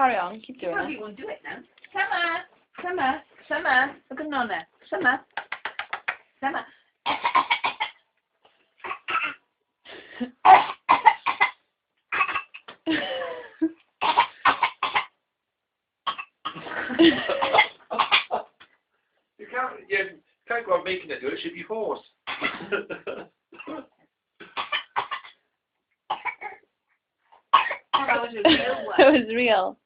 carry on. Keep doing Well, it. you won't do it now. Summer, Summer, Summer. Look at Nonna. Summer, Summer. You can't go on making it do it. She'd be hoarse. That was a real one. It was real.